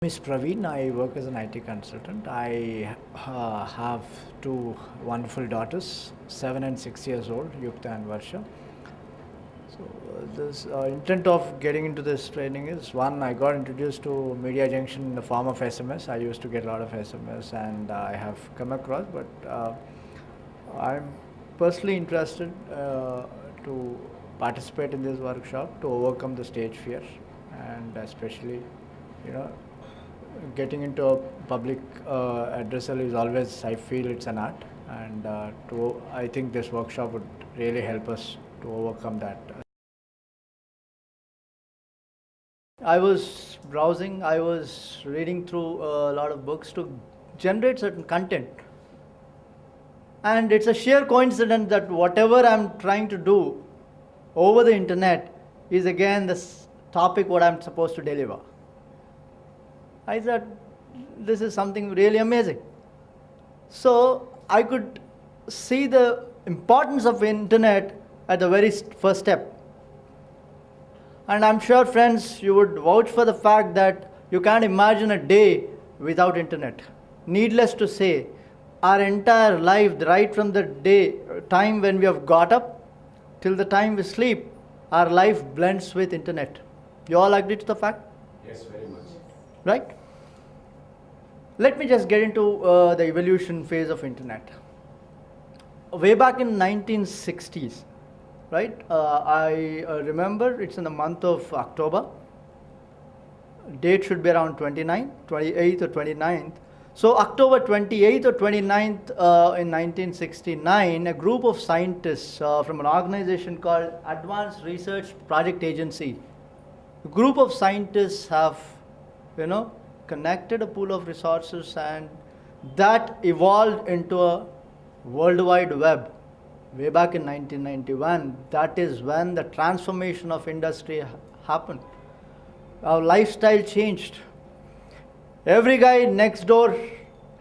Is Praveen. I work as an IT consultant. I have two wonderful daughters, 7 and 6 years old, Yukta and Varsha. So this intent of getting into this training is one, I got introduced to Media Junction in the form of SMS. I used to get a lot of SMS and I have come across, but I'm personally interested to participate in this workshop to overcome the stage fear, and especially, you know, getting into a public addressal is always, I feel it's an art, and I think this workshop would really help us to overcome that. I was browsing, I was reading through a lot of books to generate certain content. And it's a sheer coincidence that whatever I'm trying to do over the internet is again this topic what I'm supposed to deliver. I thought this is something really amazing. So I could see the importance of internet at the very first step. And I'm sure, friends, you would vouch for the fact that you can't imagine a day without internet. Needless to say, our entire life, right from the time when we have got up till the time we sleep, our life blends with internet. You all agree to the fact? Yes, very much. Right? Let me just get into the evolution phase of internet. Way back in 1960s, right? I remember it's in the month of October. Date should be around 28th or 29th. So October 28th or 29th in 1969, a group of scientists from an organization called Advanced Research Project Agency, a group of scientists have, connected a pool of resources, and that evolved into a World Wide Web. Way back in 1991, that is when the transformation of industry happened. Our lifestyle changed. Every guy next door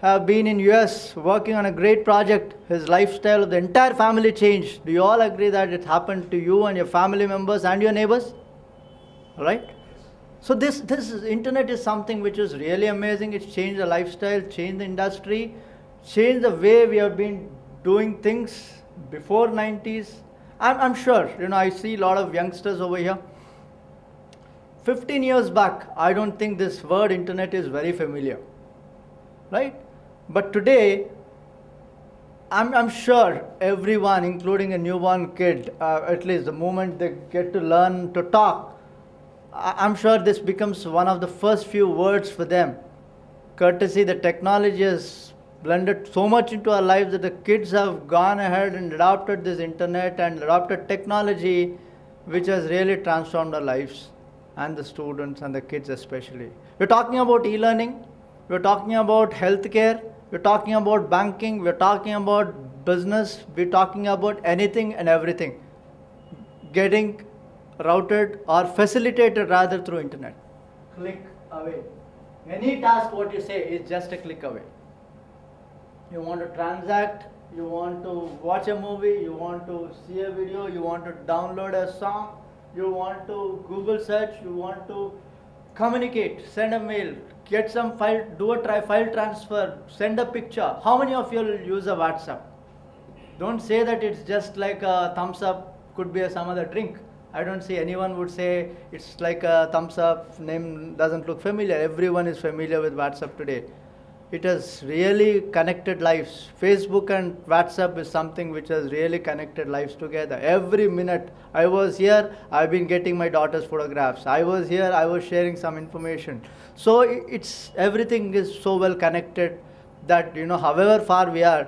have been in US working on a great project. His lifestyle of the entire family changed. Do you all agree that it happened to you and your family members and your neighbors? Right? So this internet is something which is really amazing. It's changed the lifestyle, changed the industry, changed the way we have been doing things before 90s. I'm sure, I see a lot of youngsters over here. 15 years back, I don't think this word internet is very familiar, right? But today, I'm sure everyone, including a newborn kid, at least the moment they get to learn to talk, I'm sure this becomes one of the first few words for them. Courtesy, the technology has blended so much into our lives that the kids have gone ahead and adopted this internet and adopted technology, which has really transformed our lives, and the students and the kids especially. We're talking about e-learning, we're talking about healthcare, we're talking about banking, we're talking about business, we're talking about anything and everything getting routed or facilitated rather through internet. Click away. Any task what you say is just a click away. You want to transact, you want to watch a movie, you want to see a video, you want to download a song, you want to Google search, you want to communicate, send a mail, get some file, do a file transfer, send a picture. How many of you will use a WhatsApp? Don't say that it's just like a thumbs up, could be some other drink. I don't see anyone would say it's like a thumbs up, name doesn't look familiar. Everyone is familiar with WhatsApp today. It has really connected lives. Facebook and WhatsApp is something which has really connected lives together. Every minute I was here, I've been getting my daughter's photographs. I was here, I was sharing some information. So everything is so well connected that, however far we are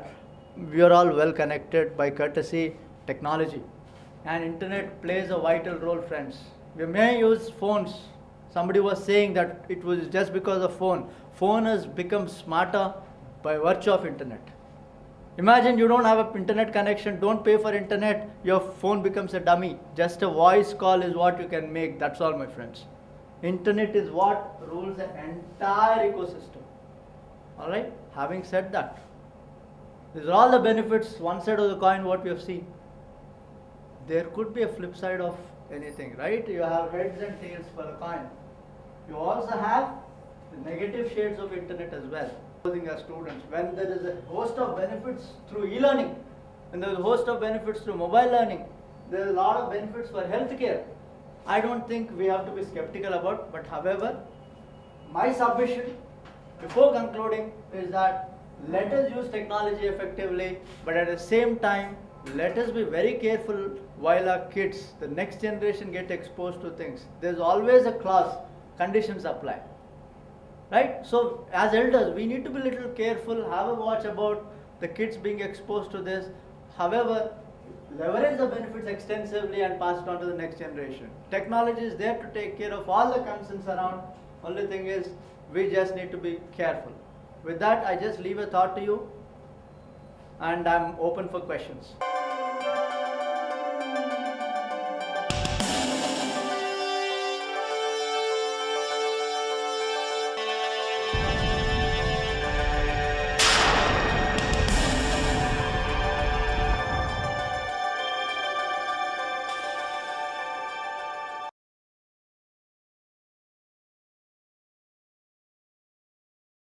all well connected by courtesy technology. And internet plays a vital role, friends. We may use phones. Somebody was saying that it was just because of phone. Phone has become smarter by virtue of internet. Imagine you don't have an internet connection, don't pay for internet, your phone becomes a dummy. Just a voice call is what you can make, that's all, my friends. Internet is what rules the entire ecosystem. Alright, having said that, these are all the benefits, one side of the coin what we have seen. There could be a flip side of anything, right? You have heads and tails for a coin. You also have the negative shades of internet as well. Exposing our students when there is a host of benefits through e-learning, when there is a host of benefits through mobile learning, there is a lot of benefits for healthcare. I don't think we have to be skeptical about, but however, my submission before concluding is that let us use technology effectively, but at the same time, let us be very careful while our kids, the next generation, get exposed to things. There's always a clause, conditions apply. Right? So, as elders, we need to be a little careful, have a watch about the kids being exposed to this. However, leverage the benefits extensively and pass it on to the next generation. Technology is there to take care of all the concerns around. Only thing is, we just need to be careful. With that, I just leave a thought to you, and I'm open for questions.